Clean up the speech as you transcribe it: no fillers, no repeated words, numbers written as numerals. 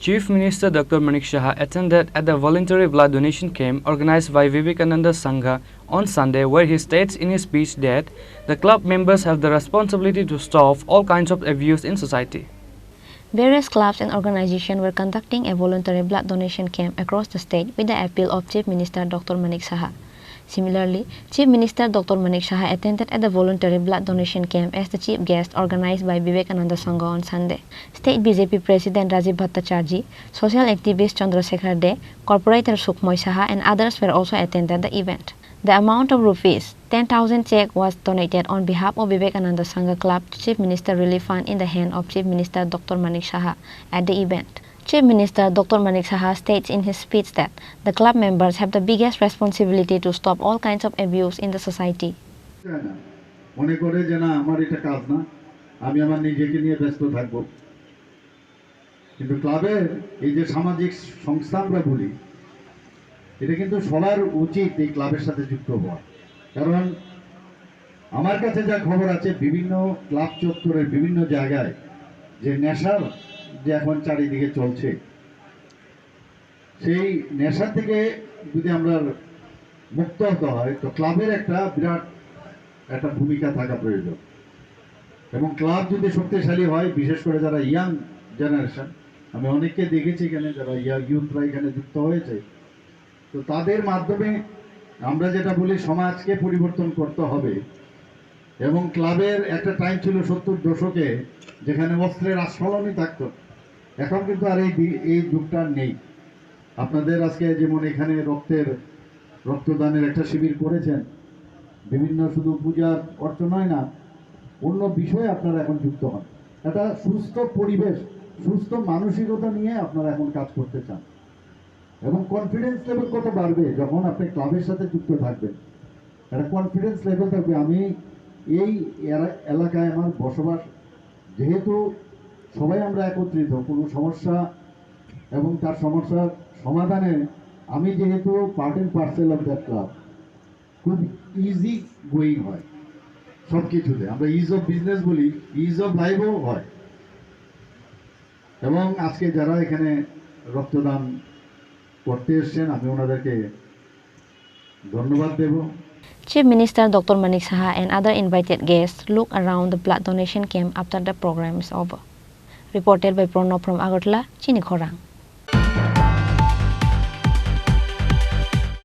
Chief Minister Dr Manik Saha attended at the voluntary blood donation camp organized by Vivekananda Sangha on Sunday, where he states in his speech that the club members have the responsibility to stop all kinds of abuse in society. Various clubs and organizations were conducting a voluntary blood donation camp across the state with the appeal of Chief Minister Dr Manik Saha. Similarly, Chief Minister Dr Manik Saha attended at the voluntary blood donation camp as the chief guest organized by Vivekananda Sangha on Sunday. State BJP President Rajiv Bhattacharjee, social activist Chandrasekhar De, corporator Sukhmoy Saha and others were also attended the event. The amount of rupees 10,000 check was donated on behalf of Vivekananda Sangha Club to Chief Minister Relief Fund in the hand of Chief Minister Dr Manik Saha at the event. Chief Minister Dr Manik Saha states in his speech that the club members have the biggest responsibility to stop all kinds of abuse in the society. মনে করে যে না আমার এটা কাজ না, আমি আমার নিজেকে নিয়ে ব্যস্ত থাকব। কিন্তু ক্লাবের এই যে সামাজিক সংস্থা আমরা বলি, এটা কিন্তু সবার উচিত এই ক্লাবের সাথে যুক্ত হওয়া। কারণ আমার কাছে যা খবর আছে, বিভিন্ন ক্লাব চত্বরের বিভিন্ন জায়গায় যে নেশার যে এখন চারিদিকে চলছে, সেই নেশা থেকে যদি আমরা মুক্ত হতে হয় তো ক্লাবের একটা বিরাট একটা ভূমিকা থাকা প্রয়োজন। এবং ক্লাব যদি শক্তিশালী হয়, বিশেষ করে যারা ইয়াং জেনারেশন, আমি অনেককে দেখেছি এখানে যারা ইউথরা এখানে যুক্ত হয়েছে, তো তাদের মাধ্যমে আমরা যেটা বলি সমাজকে পরিবর্তন করতে হবে। এবং ক্লাবের একটা টাইম ছিল 70 দশকে, যেখানে অস্ত্রের আস্ফালনই থাকতো। এখন কিন্তু আর এই যুগটা নেই। আপনাদের আজকে যেমন এখানে রক্তদানের একটা শিবির করেছেন, বিভিন্ন শুধু পূজার অর্চনায় না, অন্য বিষয়ে আপনারা এখন যুক্ত হন। একটা সুস্থ পরিবেশ, সুস্থ মানসিকতা নিয়ে আপনারা এখন কাজ করতে চান। এবং কনফিডেন্স লেভেল কত বাড়বে যখন আপনি ক্লাবের সাথে যুক্ত থাকবেন। একটা কনফিডেন্স লেভেল থাকবে, আমি এই এলাকায় আমার বসবাস, যেহেতু সবাই আমরা একত্রিত, কোনো সমস্যা এবং তার সমস্যার সমাধানে আমি যেহেতু part and parcel of that club, খুব ইজি গোয়িং হয় সব কিছুতে। আমরা ইজ অফ বিজনেস বলি, ইজ অফ লাইফও হয়। এবং আজকে যারা এখানে রক্তদান করতে এসছেন, আমি ওনাদেরকে ধন্যবাদ দেব। Chief Minister Dr Manik Saha and other invited guests look around the blood donation camp after the program is over. Reported by Pranab from Agartala, Chini Khorang.